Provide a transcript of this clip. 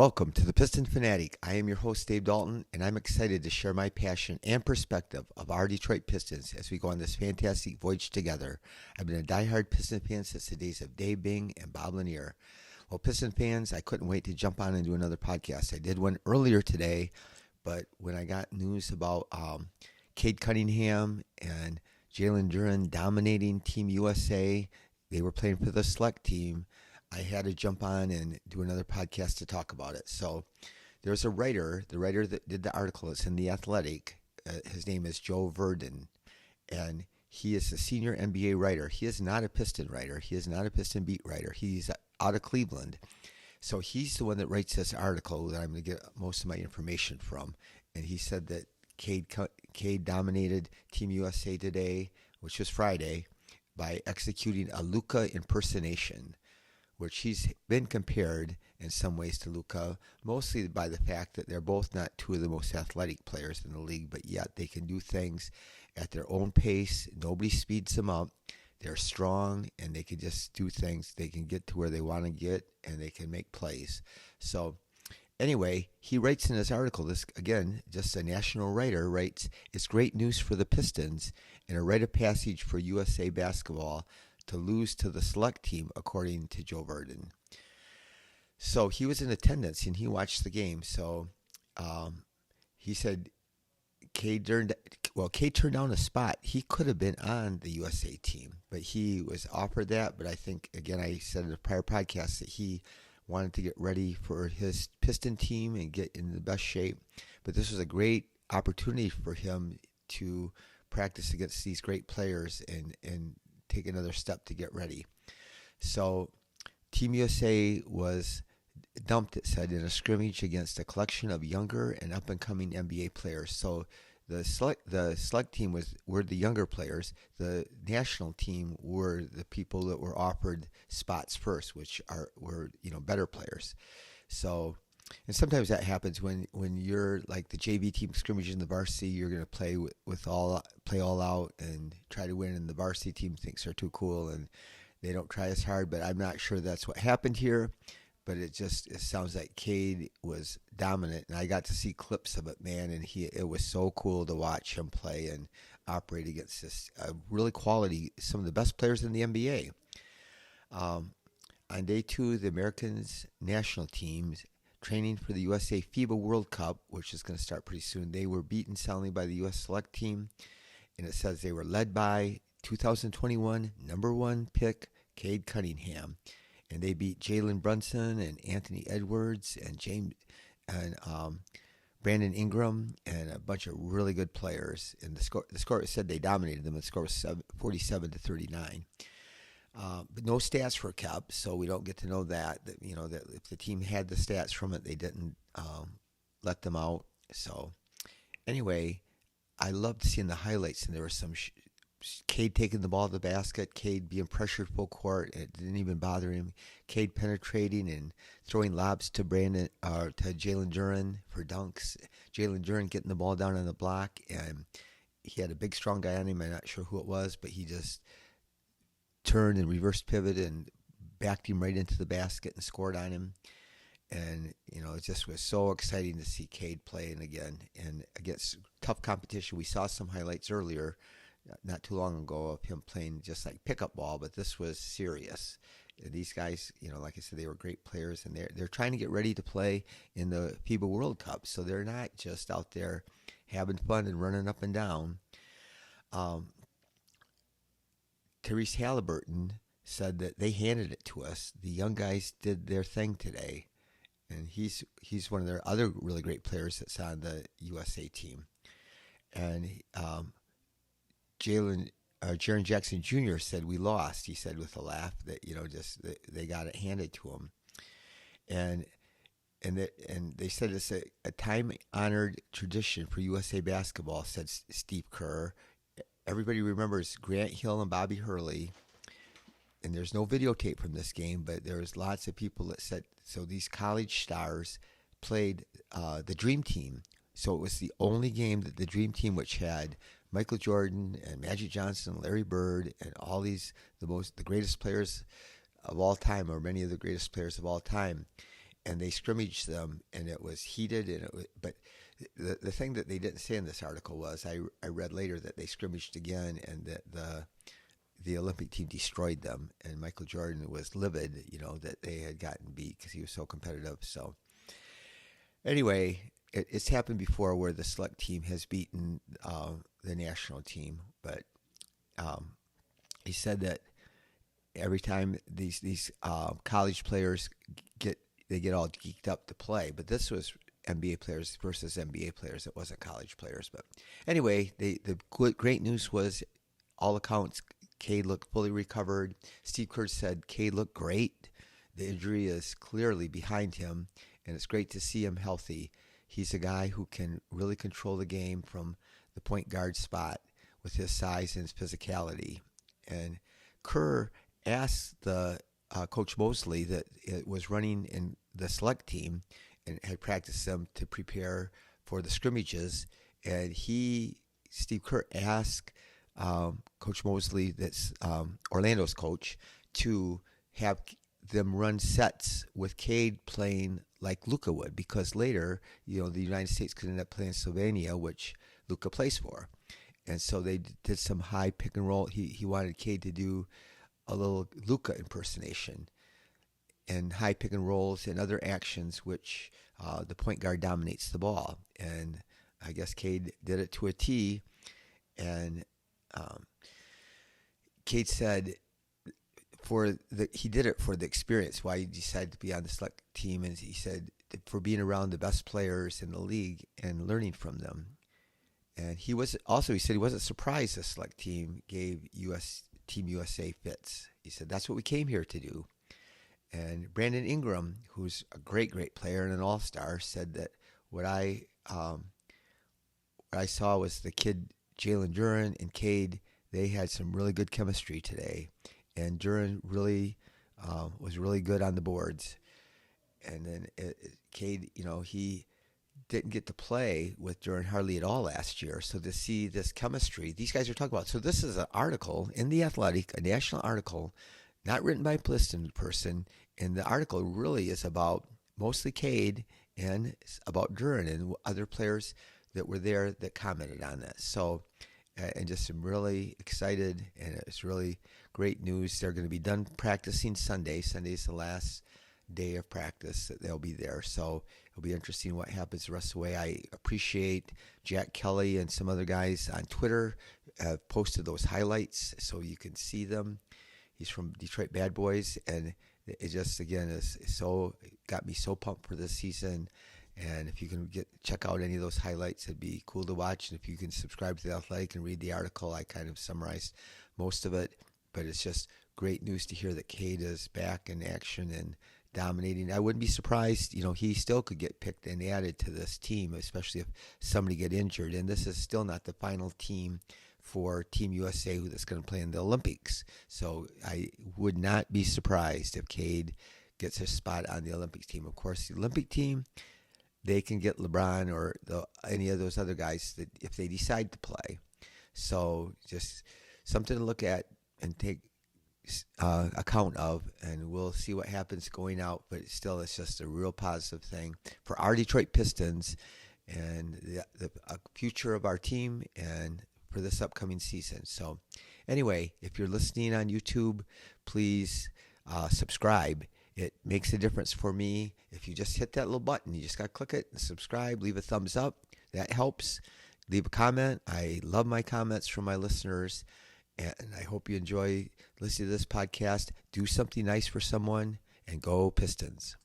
Welcome to the Piston Fanatic. I am your host, Dave Dalton, and I'm excited to share my passion and perspective of our Detroit Pistons as we go on this fantastic voyage together. I've been a diehard Piston fan since the days of Dave Bing and Bob Lanier. Well, Piston fans, I couldn't wait to jump on and do another podcast. I did one earlier today, but when I got news about Cade Cunningham and Jalen Duren dominating Team USA, they were playing for the select team, I had to jump on and do another podcast to talk about it. So there's a writer, the writer that did the article. It's in The Athletic. His name is Joe Verdon, and he is a senior NBA writer. He is not a Piston writer. He is not a Piston beat writer. He's out of Cleveland. So he's the one that writes this article that I'm going to get most of my information from. And he said that Cade dominated Team USA today, which was Friday, by executing a Luka impersonation, which he's been compared in some ways to Luka, mostly by the fact that they're both not two of the most athletic players in the league, but yet they can do things at their own pace. Nobody speeds them up. They're strong, and they can just do things. They can get to where they want to get, and they can make plays. So anyway, he writes in his article, this, again, just a national writer, writes, "It's great news for the Pistons and a rite of passage for USA basketball to lose to the select team," according to Joe Verdon. So he was in attendance and he watched the game. So he said Cade turned down a spot. He could have been on the USA team, but he was offered that. But I think, again, I said in a prior podcast that he wanted to get ready for his Piston team and get in the best shape. But this was a great opportunity for him to practice against these great players and take another step to get ready. So Team USA was dumped, it said, in a scrimmage against a collection of younger and up-and-coming NBA players. So the select team were the younger players. The national team were the people that were offered spots first, which were better players. So, and sometimes that happens when you're like the JV team scrimmage in the varsity. You're going to play all out and try to win, and the varsity team thinks they're too cool and they don't try as hard. But I'm not sure that's what happened here. But it sounds like Cade was dominant, and I got to see clips of it, man, and it was so cool to watch him play and operate against this really quality, some of the best players in the NBA. On day 2, the Americans national teams training for the USA Fiba World Cup, which is going to start pretty soon. They were beaten soundly by the U.S. select team, and it says they were led by 2021 number 1 pick Cade Cunningham, and they beat Jalen Brunson and Anthony Edwards and Brandon Ingram and a bunch of really good players. And the score said they dominated them. The score was 47-39. But no stats were kept, so we don't get to know that if the team had the stats from it, they didn't let them out. So anyway, I loved seeing the highlights, and there was some Cade taking the ball to the basket, Cade being pressured full court, it didn't even bother him. Cade penetrating and throwing lobs to Jalen Duren for dunks. Jalen Duren getting the ball down on the block, and he had a big strong guy on him. I'm not sure who it was, but he just turned and reverse pivot and backed him right into the basket and scored on him. And, it just was so exciting to see Cade playing again. And against tough competition, we saw some highlights earlier, not too long ago, of him playing just like pickup ball, but this was serious. These guys, like I said, they were great players, and they're trying to get ready to play in the FIBA World Cup. So they're not just out there having fun and running up and down. Therese Halliburton said that they handed it to us. The young guys did their thing today, and he's one of their other really great players that's on the USA team. And Jaren Jackson Jr. said we lost. He said with a laugh that they got it handed to him, and they said it's a time-honored tradition for USA basketball, said Steve Kerr. Everybody remembers Grant Hill and Bobby Hurley, and there's no videotape from this game, but there's lots of people that said, so these college stars played the Dream Team. So it was the only game that the Dream Team, which had Michael Jordan and Magic Johnson, Larry Bird, and all these, the greatest players of all time, or many of the greatest players of all time. and they scrimmaged them, and it was heated, and it was, but the thing that they didn't say in this article was I read later that they scrimmaged again, and that the Olympic team destroyed them, and Michael Jordan was livid, that they had gotten beat because he was so competitive. So anyway, it's happened before where the select team has beaten the national team, but he said that every time these college players get all geeked up to play, but this was NBA players versus NBA players. It wasn't college players. But anyway, the great news was, all accounts, Cade looked fully recovered. Steve Kerr said Cade looked great. The injury is clearly behind him, and it's great to see him healthy. He's a guy who can really control the game from the point guard spot with his size and his physicality. And Kerr asked the Coach Mosley that it was running in the select team and had practiced them to prepare for the scrimmages. And Steve Kerr asked Coach Mosley, that's Orlando's coach, to have them run sets with Cade playing like Luka would, because later, the United States could end up playing Slovenia, which Luka plays for. And so they did some high pick and roll. He wanted Cade to do a little Luka impersonation and high pick and rolls and other actions, which the point guard dominates the ball. And I guess Cade did it to a T. And Cade said he did it for the experience, why he decided to be on the select team. And he said for being around the best players in the league and learning from them. And he said he wasn't surprised the select team gave Team USA fits. He said, that's what we came here to do. And Brandon Ingram, who's a great, great player and an all-star, said that what I saw was the kid Jalen Duren and Cade, they had some really good chemistry today. And Duren really was really good on the boards. And then Cade, he didn't get to play with Duren hardly at all last year. So to see this chemistry, these guys are talking about. So this is an article in The Athletic, a national article, not written by a Piston person. And the article really is about mostly Cade and about Duren and other players that were there that commented on this. So, and just I'm really excited, and it's really great news. They're going to be done practicing Sunday. Sunday's the last day of practice that they'll be there. So it'll be interesting what happens the rest of the way. I appreciate Jack Kelly and some other guys on Twitter have posted those highlights so you can see them. He's from Detroit Bad Boys, and it just, again, got me so pumped for this season. And if you can check out any of those highlights, it'd be cool to watch. And if you can subscribe to The Athletic and read the article, I kind of summarized most of it. But it's just great news to hear that Cade is back in action and dominating. I wouldn't be surprised, he still could get picked and added to this team, especially if somebody get injured. And this is still not the final team for Team USA that's going to play in the Olympics. So I would not be surprised if Cade gets a spot on the Olympics team. Of course, the Olympic team, they can get LeBron or any of those other guys that if they decide to play. So just something to look at and take account of, and we'll see what happens going out. But still, it's just a real positive thing for our Detroit Pistons and the future of our team and for this upcoming season. So anyway, if you're listening on YouTube, please subscribe. It makes a difference for me. If you just hit that little button, you just got to click it and subscribe, leave a thumbs up. That helps. Leave a comment. I love my comments from my listeners, and I hope you enjoy listening to this podcast. Do something nice for someone, and go Pistons.